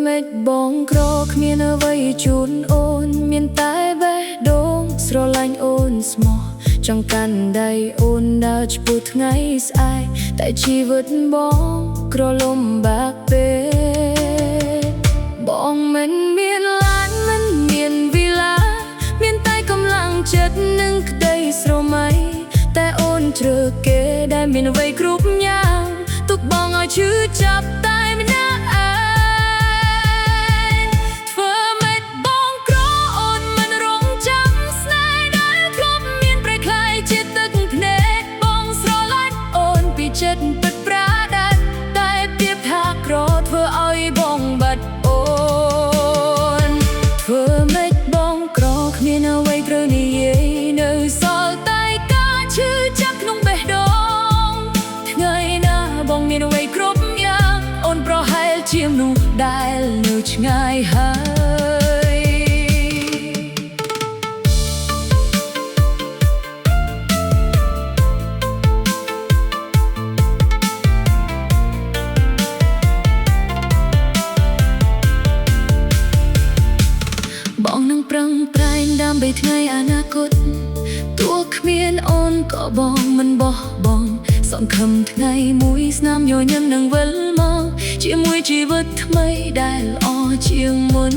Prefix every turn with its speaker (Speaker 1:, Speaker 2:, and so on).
Speaker 1: មេឃបងក្រគ្មានអ្វីជូនអូនមានតែបេះដូងស្រឡាញ់អូនស្មោះចង់កាន់ដៃអូនដើរឆ្ពោះថ្ងៃស្អែកតែជីវិតបងក្រលំបាកពេកបងមិនមានឡានមិនមានវីឡាមានតែកម្លាំងចិត្តនិងក្តីស្រមៃតែអូនជ្រើសគេដែលមានអ្វីគ្រប់យ៉ាងទុកបងឲ្យឈឺចាប់តែម្នាក់ឯងធ្វើម៉េចបងក្រអូនមិនរងចាំស្នេហ៍ដែលធ្លាប់មានប្រៃคล้ายជាទឹកភ្នែកបងស្រឡាញ់អូនពីចិត្តពិតប្រាដាត់តែពីថាក្រធ្វើឲ្យបងបាត់អូនធ្វើម៉េចបងក្រគ្មានអ្វីត្រូវនិយាយនៅសល់តែការឈឺចាប់ក្នុងបេះដូងថ្ងៃណាបងមានអ្វីគ្រប់យ៉ាងអូនប្រហែលជាមនុស្សដែលនៅឆ្ងាយហើយបងនឹងប្រឹងប្រែងដើម្បីថ្ងៃអនាគតទោះគ្មានអូនក៏បងមិនបោះបង់សង្ឃឹមថ្ងៃមួយស្នាមញញឹមនឹងវិលមកជាមួយជីវិតថ្មីដែលល្អជាងមុន